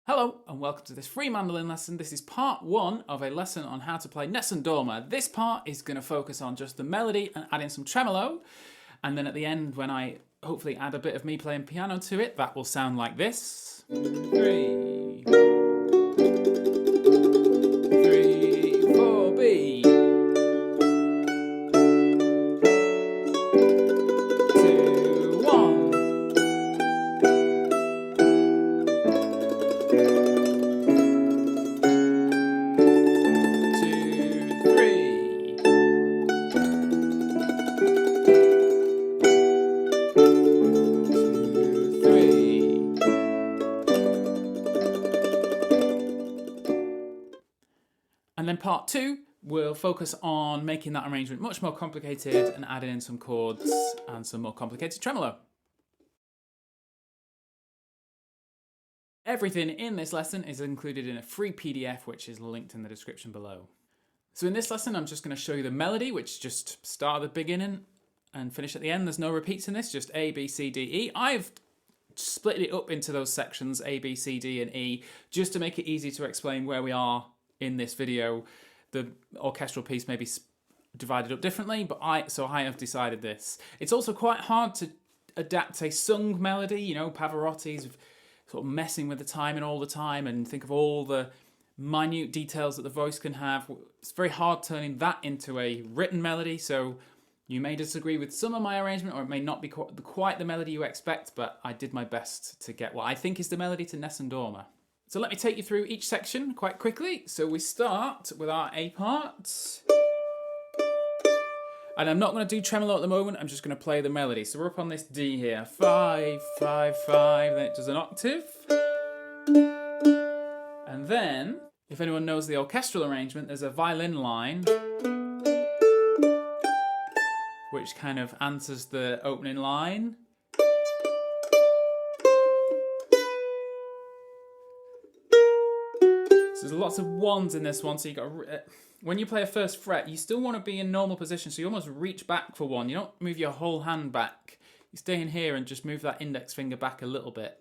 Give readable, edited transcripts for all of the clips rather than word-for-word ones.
Hello and welcome to this free mandolin lesson. This is part one of a lesson on how to play Nessun Dorma. This part is going to focus on just the melody and add in some tremolo. And then at the end, when I hopefully add a bit of me playing piano to it, that will sound like this. 3, 4, B. 2, 1. 2, 3. 2, 3. And then part two, we'll focus on making that arrangement much more complicated and adding in some chords and some more complicated tremolo. Everything in this lesson is included in a free PDF, which is linked in the description below. So in this lesson, I'm just going to show you the melody, which just start at the beginning and finish at the end. There's no repeats in this, just A, B, C, D, E. I've split it up into those sections, A, B, C, D, and E, just to make it easy to explain where we are in this video. The orchestral piece may be divided up differently, but I have decided this. It's also quite hard to adapt a sung melody, you know, Pavarotti's sort of messing with the timing all the time and think of all the minute details that the voice can have. It's very hard turning that into a written melody, so you may disagree with some of my arrangement, or it may not be quite the melody you expect, but I did my best to get what I think is the melody to Nessun Dorma. So let me take you through each section quite quickly. So we start with our A part. And I'm not going to do tremolo at the moment, I'm just going to play the melody. So we're up on this D here. 5, 5, 5, then it does an octave. And then, if anyone knows the orchestral arrangement, there's a violin line which kind of answers the opening line. So there's lots of ones in this one, so you got when you play a first fret, you still want to be in normal position, so you almost reach back for one. You don't move your whole hand back. You stay in here and just move that index finger back a little bit.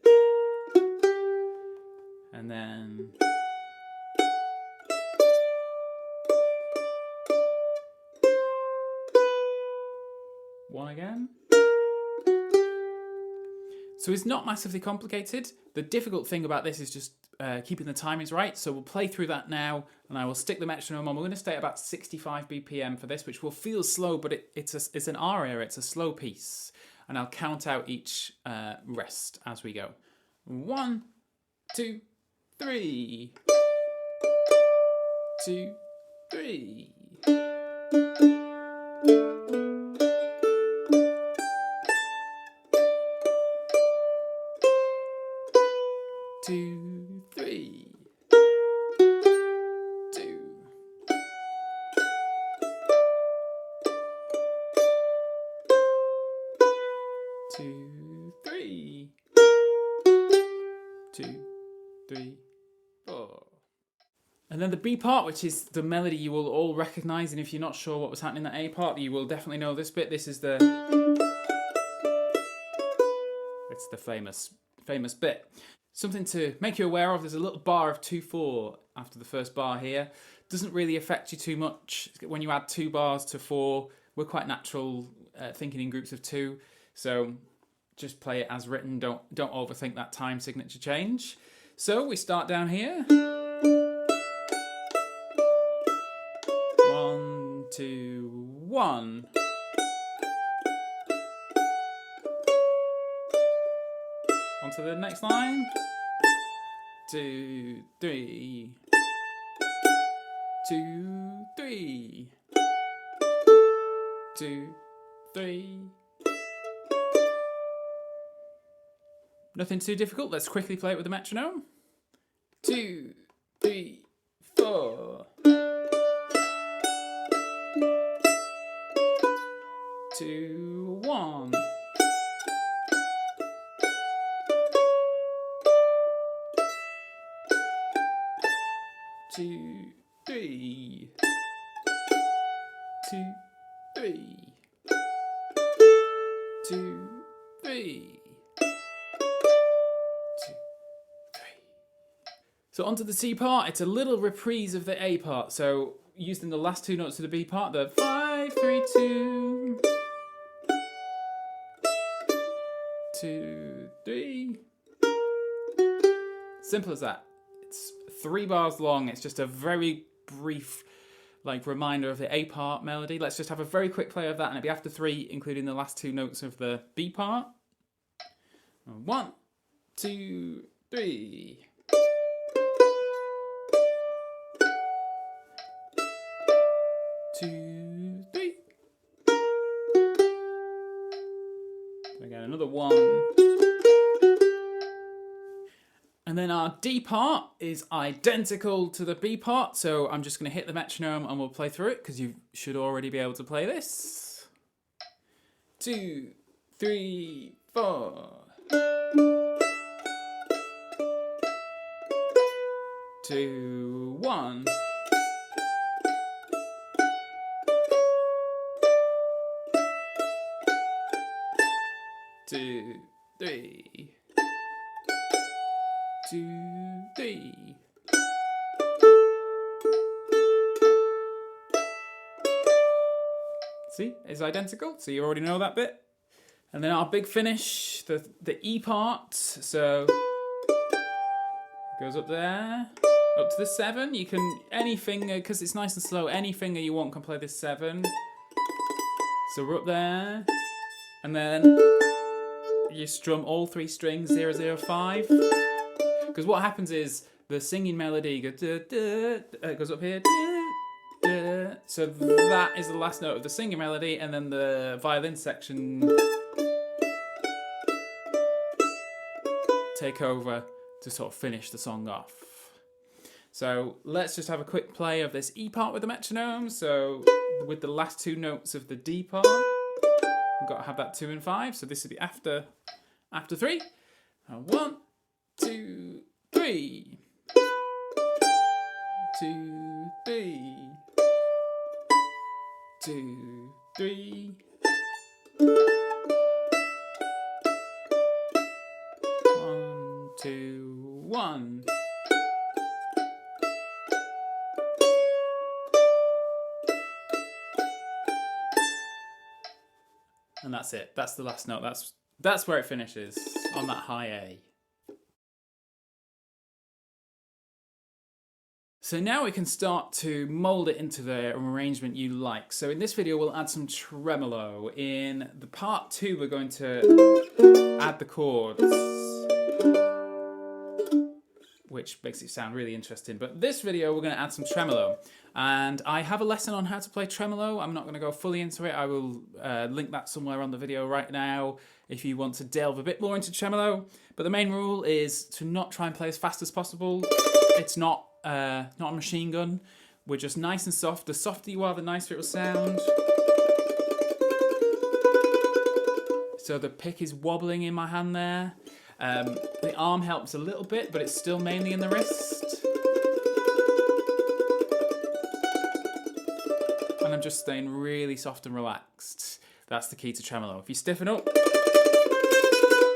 And then... one again. So it's not massively complicated. The difficult thing about this is just keeping the timings right. So we'll play through that now, and I will stick the metronome on. We're going to stay at about 65 BPM for this, which will feel slow, but it's an aria, it's a slow piece. And I'll count out each rest as we go. 1, 2, 3. 2, 3. 2, 3. 2. 2, 3. 2, 3, 4. And then the B part, which is the melody you will all recognise, and if you're not sure what was happening in the A part, you will definitely know this bit. This is the... it's the famous bit. Something to make you aware of, there's a little bar of 2/4 after the first bar here. Doesn't really affect you too much. When you add 2 bars to 4, we're quite natural thinking in groups of 2. So just play it as written, don't overthink that time signature change. So we start down here. 1, 2, 1. On to the next line. 2, 3. 2, 3. 2, 3. Nothing too difficult. Let's quickly play it with the metronome. 2, 3, 4. 2, 1. 2, 3. 2, 3. 2, 3. 2, 3. So onto the C part, it's a little reprise of the A part. So using the last two notes of the B part, the 5, 3, 2, 2, 3. Simple as that. It's 3 bars long. It's just a very brief reminder of the A part melody. Let's just have a very quick play of that, and it'll be after 3, including the last 2 notes of the B part. 1, 2, 3. 2, 3. Again, another 1. And then our D part is identical to the B part, so I'm just going to hit the metronome and we'll play through it, because you should already be able to play this. 2, 3, 4. 2, 1. 2, 3. 2, 3. See, it's identical, so you already know that bit. And then our big finish, the E part, so it goes up there, up to the 7. You can, any finger, because it's nice and slow, any finger you want can play this 7. So we're up there, and then you strum all 3 strings, 0, 0, 5. Because what happens is the singing melody goes, goes up here. So that is the last note of the singing melody, and then the violin section take over to sort of finish the song off. So let's just have a quick play of this E part with the metronome. So with the last 2 notes of the D part, we've got to have that 2 and 5. So this will be after 3. 1, 2, 3. 2, 3. 2, 3. 1, 2, 1. And that's it. That's the last note. That's where it finishes, on that high A. So now we can start to mold it into the arrangement you like. So in this video, we'll add some tremolo. In the part 2, we're going to add the chords, which makes it sound really interesting. But this video, we're going to add some tremolo. And I have a lesson on how to play tremolo. I'm not going to go fully into it. I will link that somewhere on the video right now if you want to delve a bit more into tremolo. But the main rule is to not try and play as fast as possible. It's not a machine gun. We're just nice and soft. The softer you are, the nicer it will sound. So the pick is wobbling in my hand there. The arm helps a little bit, but it's still mainly in the wrist. And I'm just staying really soft and relaxed. That's the key to tremolo. If you stiffen up,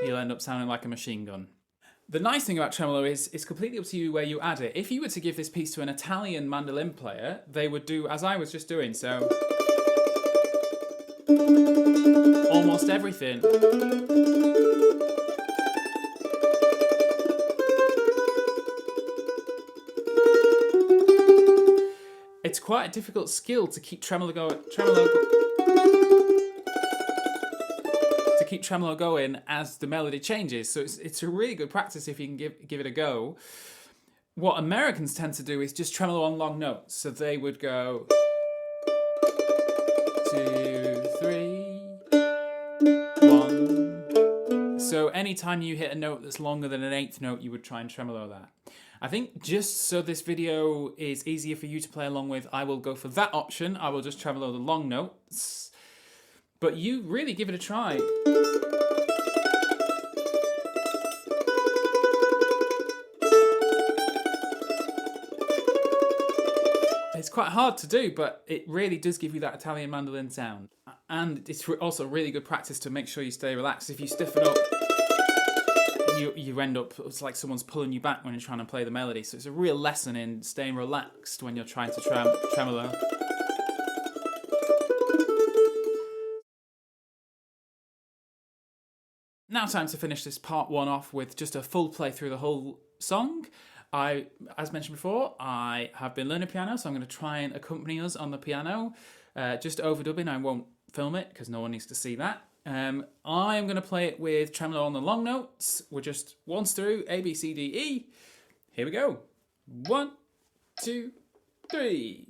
you'll end up sounding like a machine gun. The nice thing about tremolo is it's completely up to you where you add it. If you were to give this piece to an Italian mandolin player, they would do as I was just doing, so almost everything. It's quite a difficult skill to keep tremolo going as the melody changes. So it's a really good practice if you can give it a go. What Americans tend to do is just tremolo on long notes. So they would go 2, 3, 1. So anytime you hit a note that's longer than an 8th note, you would try and tremolo that. I think just so this video is easier for you to play along with, I will go for that option. I will just tremolo the long notes. But you really give it a try. It's quite hard to do, but it really does give you that Italian mandolin sound. And it's also really good practice to make sure you stay relaxed. If you stiffen up, you end up, it's like someone's pulling you back when you're trying to play the melody. So it's a real lesson in staying relaxed when you're trying to tremolo. Now time to finish this part one off with just a full play through the whole song. As mentioned before, I have been learning piano, so I'm going to try and accompany us on the piano. Just overdubbing, I won't film it because no one needs to see that. I am going to play it with tremolo on the long notes. We're just once through, A, B, C, D, E. Here we go. 1, 2, 3.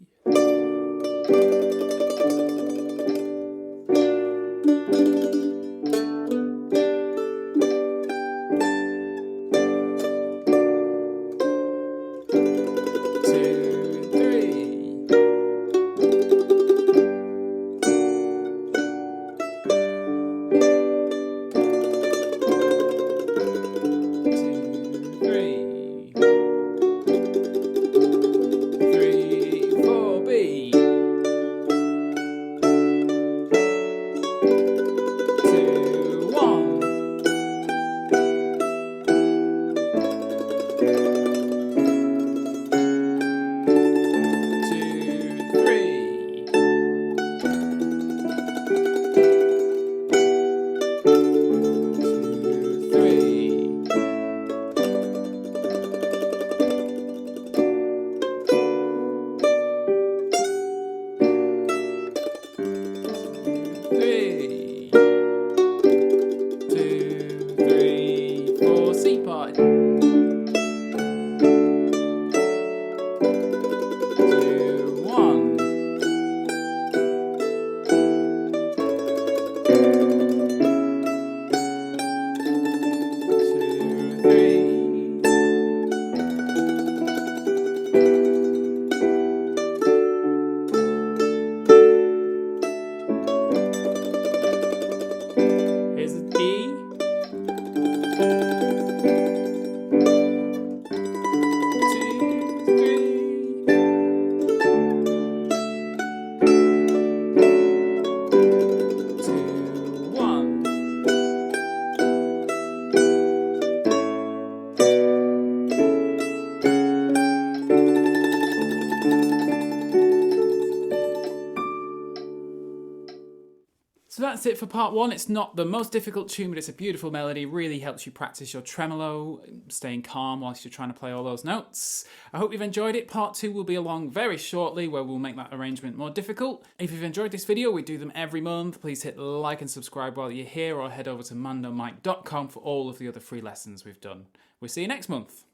So that's it for part one. It's not the most difficult tune, but it's a beautiful melody. Really helps you practice your tremolo, staying calm whilst you're trying to play all those notes. I hope you've enjoyed it. Part two will be along very shortly, where we'll make that arrangement more difficult. If you've enjoyed this video, we do them every month. Please hit like and subscribe while you're here, or head over to mandomike.com for all of the other free lessons we've done. We'll see you next month.